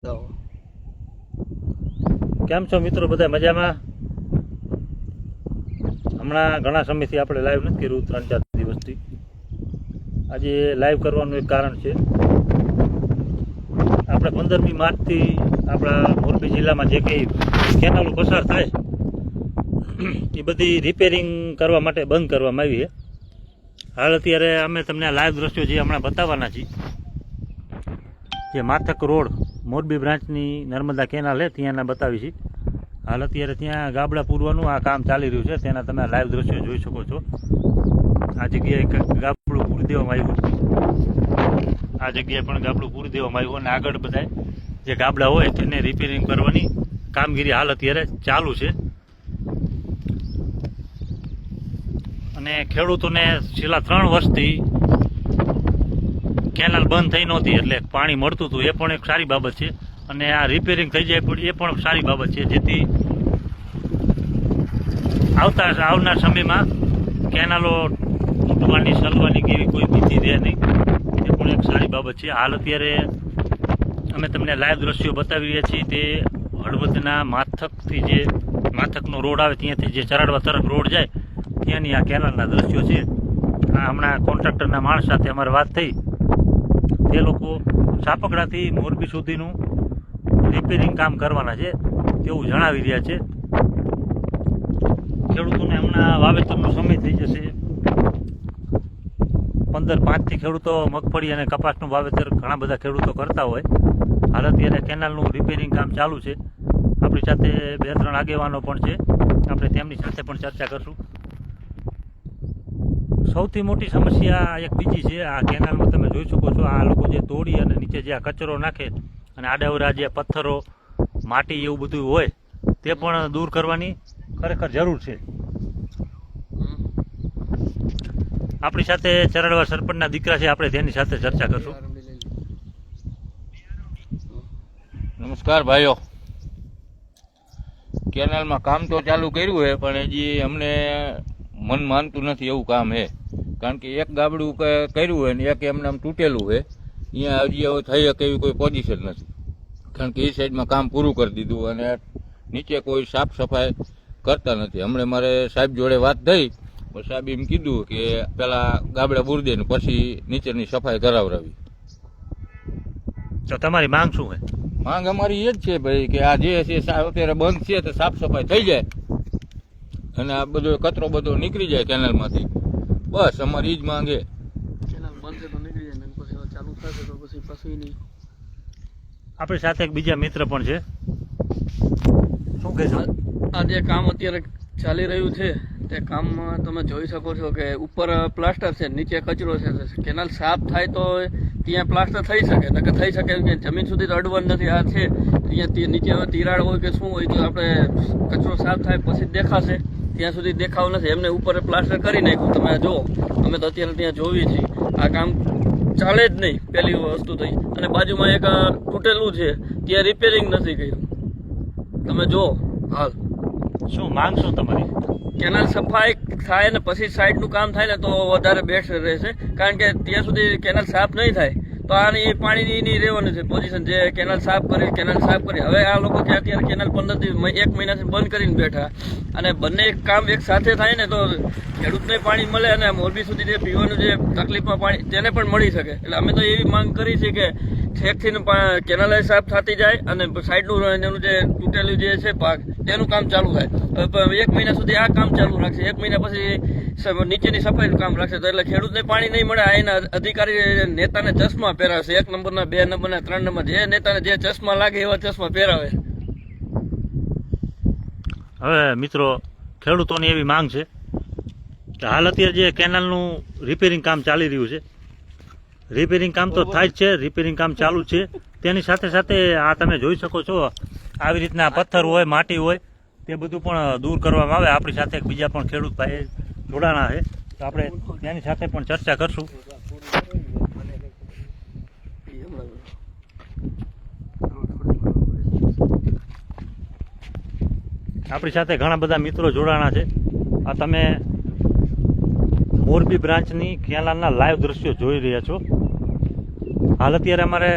તો કેમ છો મિત્રો, બધા મજામાં? હમણાં ઘણા સમયથી આપણે લાઈવ નથી કર્યું, 3-4 દિવસથી. આજે લાઈવ કરવાનું એક કારણ છે. આપણે 15મી માર્ચથી આપણા મોરબી જિલ્લામાં જે કંઈ કેનાલો પસાર થાય એ બધી રિપેરિંગ કરવા માટે બંધ કરવામાં આવી છે. હાલ અત્યારે અમે તમને આ લાઈવ દ્રશ્યો જે હમણાં બતાવવાના છીએ, જે માથક રોડ મોરબી બ્રાન્ચની નર્મદા કેનાલ છે ત્યાંના બતાવી છે. હાલ અત્યારે ત્યાં ગાબડા પૂરવાનું આ કામ ચાલી રહ્યું છે, તેના તમે લાઈવ દ્રશ્યો જોઈ શકો છો. આ જગ્યાએ ગાબડું પૂરી દેવામાં આવ્યું, આ જગ્યાએ પણ ગાબડું પૂરી દેવામાં આવ્યું, અને આગળ બધા જે ગાબડા હોય તેને રિપેરિંગ કરવાની કામગીરી હાલ અત્યારે ચાલુ છે. અને ખેડૂતોને છેલ્લા 3 વર્ષથી કેનાલ બંધ થઈ નહોતી, એટલે પાણી મળતું હતું, એ પણ એક સારી બાબત છે. અને આ રિપેરિંગ થઈ જાય પણ એ પણ સારી બાબત છે, જેથી આવનાર સમયમાં કેનાલો તૂટવાની સલવાની કે એવી કોઈ ભીતિ રહે નહીં, એ પણ એક સારી બાબત છે. હાલ અત્યારે અમે તમને લાઈવ દ્રશ્યો બતાવી રહ્યા છીએ. તે હળવદના માથકથી જે માથકનો રોડ આવે ત્યાંથી જે ચરાડવા તરફ રોડ જાય ત્યાંની આ કેનાલના દ્રશ્યો છે. આ હમણાં કોન્ટ્રાક્ટરના માણસ સાથે અમારે વાત થઈ, તે લોકો સાપકડાથી મોરબી સુધીનું રિપેરિંગ કામ કરવાના છે તેવું જણાવી રહ્યા છે. ખેડૂતોને હમણાં વાવેતરનો સમય થઈ જશે. 15-5થી ખેડૂતો મગફળી અને કપાસનું વાવેતર ઘણા બધા ખેડૂતો કરતા હોય. હાલ અત્યારે કેનાલનું રિપેરિંગ કામ ચાલુ છે. આપણી સાથે 2-3 આગેવાનો પણ છે, આપણે તેમની સાથે પણ ચર્ચા કરશું. સૌથી મોટી સમસ્યા એક બીજી છે, આ કેનાલમાં તમે જોઈ શકો છો, આ લોકો જે તોડી અને નીચે જે આ કચરો નાખે અને આડાવડા જે પથ્થરો માટી એવું બધું હોય તે પણ દૂર કરવાની ખરેખર જરૂર છે. આપણી સાથે ચરાડવા સરપંચના દીકરા છે, આપણે તેની સાથે ચર્ચા કરશું. નમસ્કાર ભાઈઓ. કેનાલમાં કામ તો ચાલુ કર્યું છે, પણ હજી અમને મન માનતું નથી એવું કામ છે. કારણ કે એક ગાબડું કર્યું હોય ને એક એમને આમ તૂટેલું હોય, અહીંયા હજી હવે થઈ શકે એવી કોઈ પોઝિશન નથી. કારણ કે એ સાઈડમાં કામ પૂરું કરી દીધું અને નીચે કોઈ સાફ સફાઈ કરતા નથી. હમણાં મારે સાહેબ જોડે વાત થઈ, પણ સાહેબ એમ કીધું કે પેલા ગાબડા પૂરી દે ને પછી નીચેની સફાઈ કરાવરાવી. તો તમારી માંગ શું છે? માંગ અમારી એ જ છે ભાઈ કે આ જે છે અત્યારે બંધ છે તો સાફ સફાઈ થઈ જાય અને આ બધો કચરો બધો નીકળી જાય કેનાલમાંથી. બસ અમારી જ માંગ છે. કેનાલ બંધ છે તો નીકળી જાય, ને પછી ચાલુ થશે તો પછી પાછું નહીં. આપણી સાથે એક બીજા મિત્ર પણ છે, શું કહેશો? આ જે કામ અત્યારે ચાલી રહ્યું છે તે કામમાં તમે જોઈ શકો છો કે ઉપર પ્લાસ્ટર છે, નીચે કચરો છે. કેનાલ સાફ થાય તો ત્યાં પ્લાસ્ટર થઈ શકે, નકર થઈ શકે કે જમીન સુધી તો અડવાનું નથી. આ છે અહીંયા નીચે તિરાડ હોય કે શું હોય તો આપણે કચરો સાફ થાય પછી જ દેખાશે, ત્યાં સુધી દેખાવું નથી. એમને ઉપર પ્લાસ્ટર કરી નાખ્યું, તમે જુઓ. અમે તો અત્યારે ત્યાં જોઈએ છીએ, આ કામ ચાલે જ નહીં, પહેલી વસ્તુ થઈ. અને બાજુમાં એક તૂટેલું છે, ત્યાં રિપેરિંગ નથી કર્યું. તમે જુઓ હાલ. શું માંગ શું તમારી? કેનાલ સફાઈ થાય ને પછી સાઈડનું કામ થાય ને તો વધારે બેસ્ટ રહેશે. કારણ કે ત્યાં સુધી કેનાલ સાફ નહીં થાય તો આની પાણીની રહેવાનું છે પોઝિશન. જે કેનાલ સાફ કરી હવે આ લોકો ત્યાં અત્યારે કેનાલ 1 મહિનાથી બંધ કરીને બેઠા, અને બંને કામ એક સાથે થાય ને તો ખેડૂતને પાણી મળે અને મોરબી સુધી જે પીવાનું જે તકલીફમાં પાણી તેને પણ મળી શકે. એટલે અમે તો એવી માંગ કરી છે કે ઠેકથી કેનાલ સાફ થતી જાય અને સાઈડનું એનું જે તૂટેલું જે છે ભાગ તેનું કામ ચાલુ થાય. 1 મહિના સુધી આ કામ ચાલુ રાખશે, 1 મહિના પછી નીચેની સફાઈનું કામ રાખશે. તો એટલે ખેડૂતને પાણી નહીં મળે. એના અધિકારી નેતાને ચશ્મા પહેરાવશે, 1 નંબરના, 2 નંબરના, 3 નંબર, જે નેતાને જે ચશ્મા લાગે એવા ચશ્મા પહેરાવે. હવે મિત્રો, ખેડૂતોની એવી માંગ છે કે હાલ અત્યારે જે કેનાલનું રિપેરિંગ કામ ચાલી રહ્યું છે, રિપેરિંગ કામ તો થાય જ છે, રિપેરિંગ કામ ચાલુ છે. તેની સાથે સાથે આ તમે જોઈ શકો છો, આવી રીતના પથ્થર હોય, માટી હોય, તે બધું પણ દૂર કરવામાં આવે. આપણી સાથે એક બીજા પણ ખેડૂત ભાઈ જોડાણા છે, તો આપણે તેની સાથે પણ ચર્ચા કરશું. આપણી સાથે ઘણા બધા મિત્રો જોડાણા છે. આ તમે મોરબી બ્રાન્ચની કેનાલના લાઈવ દ્રશ્યો જોઈ રહ્યા છો. હાલ અત્યારે અમારે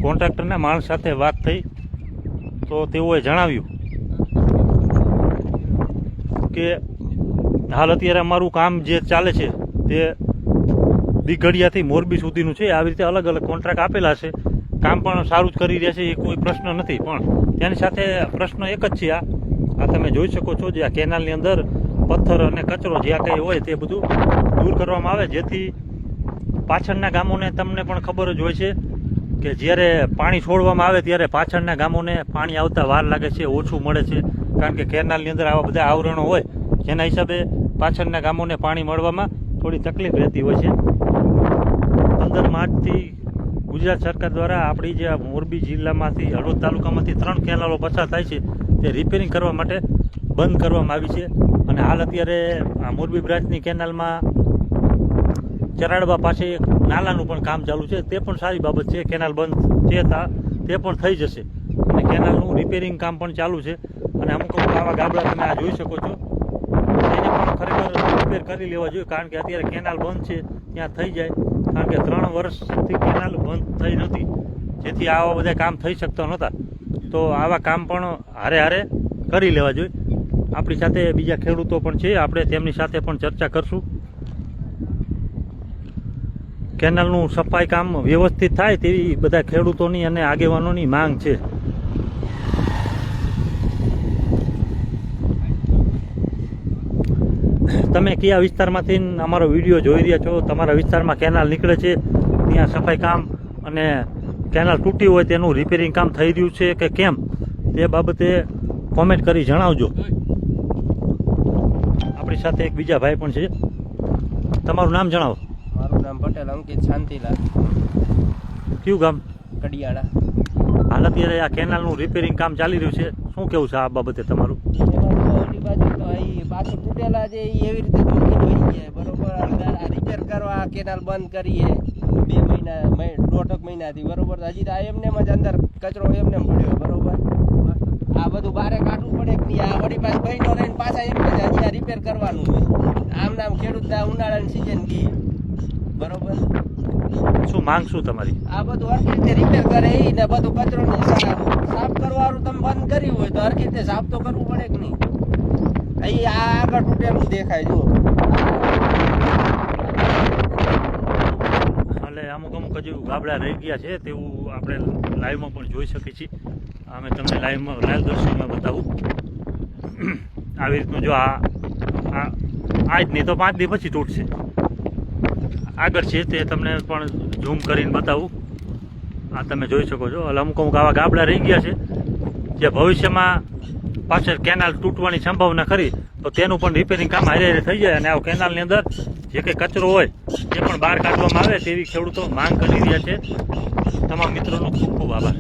કોન્ટ્રાક્ટરના માણસ સાથે વાત થઈ તો તેઓએ જણાવ્યું કે હાલ અત્યારે અમારું કામ જે ચાલે છે તે દીઘડિયાથી મોરબી સુધીનું છે. આવી રીતે અલગ અલગ કોન્ટ્રાક્ટ આપેલા છે. કામ પણ સારું જ કરી રહ્યા છે, એ કોઈ પ્રશ્ન નથી. પણ તેની સાથે પ્રશ્ન એક જ છે, આ તમે જોઈ શકો છો જે આ કેનાલની અંદર પથ્થર અને કચરો જ્યાં કંઈ હોય તે બધું દૂર કરવામાં આવે, જેથી પાછળના ગામોને તમને પણ ખબર જ હોય છે કે જ્યારે પાણી છોડવામાં આવે ત્યારે પાછળના ગામોને પાણી આવતા વાર લાગે છે, ઓછું મળે છે. કારણ કે કેનાલની અંદર આવા બધા આવરણો હોય જેના હિસાબે પાછળના ગામોને પાણી મળવામાં થોડી તકલીફ રહેતી હોય છે. 15 માર્ચથી ગુજરાત સરકાર દ્વારા આપણી જે મોરબી જિલ્લામાંથી હળવદ તાલુકામાંથી 3 કેનાલો પસાર થાય છે તે રિપેરિંગ કરવા માટે બંધ કરવામાં આવી છે. અને હાલ અત્યારે આ મોરબી બ્રાન્ચની કેનાલમાં ચરાડવા પાસે એક નાલાનું પણ કામ ચાલુ છે. તે પણ સારી બાબત છે. કેનાલ બંધ છે તે પણ થઈ જશે અને કેનાલનું રિપેરિંગ કામ પણ ચાલુ છે. અને અમુક આવા ગાબડા તમે આ જોઈ શકો છો, એને પણ ખરેખર રિપેર કરી લેવા જોઈએ. કારણ કે અત્યારે કેનાલ બંધ છે ત્યાં થઈ જાય, કારણ કે 3 વર્ષથી કેનાલ બંધ થઈ નહોતી, જેથી આવા બધા કામ થઈ શકતા નહોતા. તો આવા કામ પણ હારે હારે કરી લેવા જોઈએ. આપણી સાથે બીજા ખેડૂતો પણ છે, આપણે તેમની સાથે પણ ચર્ચા કરશું. કેનાલનું સફાઈ કામ વ્યવસ્થિત થાય તેવી બધા ખેડૂતોની અને આગેવાનોની માંગ છે. તમે કયા વિસ્તારમાંથી અમારો વિડીયો જોઈ રહ્યા છો, તમારા વિસ્તારમાં કેનાલ નીકળે છે ત્યાં સફાઈ કામ અને કેનાલ તૂટી હોય તેનું રિપેરિંગ કામ થઈ રહ્યું છે કે કેમ, તે બાબતે કોમેન્ટ કરી જણાવજો. આપણી સાથે એક બીજા ભાઈ પણ છે, તમારું નામ જણાવો. મારું નામ પટેલ અંકિત શાંતિલાલ, કયું ગામ? કડિયાળા. હાલ અત્યારે આ કેનાલનું રિપેરિંગ કામ ચાલી રહ્યું છે, શું કેવું છે આ બાબતે તમારું? એમાં તો ઓલી બાજુ તો અહીં પાછું તૂટેલા છે એ એવી રીતે તૂટી વહી ગયા બરોબર. આ રિપેર કરવા કેનાલ બંધ કરીએ 2 મહિના 1.5 મહિનાથી બરોબર. હજી તો એમને જ અંદર કચરો એમને પડ્યો બરોબર. આ બધું બારે કાઢવું પડે કે નહીં, આ વળી પાછું બહેનો રહીને પાછા એમ કે હજી આ રિપેર કરવાનું હોય. આમ નામ ખેડૂતના ઉનાળાની સિઝન ગઈ બરોબર. શું માંગ શું તમારી? આ બધું હરખી રીતે રિપેર કરે એ ને બધું કચરો સાફ કરવાનું તમે બંધ કર્યું હોય તો હરખી રીતે સાફ તો કરવું પડે કે નહીં. અહીં આ આગળ તૂટેલું દેખાય જો. એટલે અમુક હજુ ગાબડા રહી ગયા છે તેવું આપણે લાઈવમાં પણ જોઈ શકીએ છીએ. અમે તમને લાઈવ દર્શનમાં બતાવું. આવી રીતનું જો આ જ નહીં તો 5 દી પછી તૂટશે. આગળ છે તે તમને પણ ઝૂમ કરીને બતાવું. આ તમે જોઈ શકો છો. એટલે અમુક આવા ગાબડા રહી ગયા છે જે ભવિષ્યમાં પાછળ કેનાલ તૂટવાની સંભાવના ખરી, તો તેનું પણ રિપેરિંગ કામ હારે હારે થઈ જાય અને આ કેનાલની અંદર જે કંઈ કચરો હોય એ પણ બહાર કાઢવામાં આવે તેવી ખેડૂતો માંગ કરી રહ્યા છે. તમામ મિત્રોનો ખૂબ ખૂબ આભાર.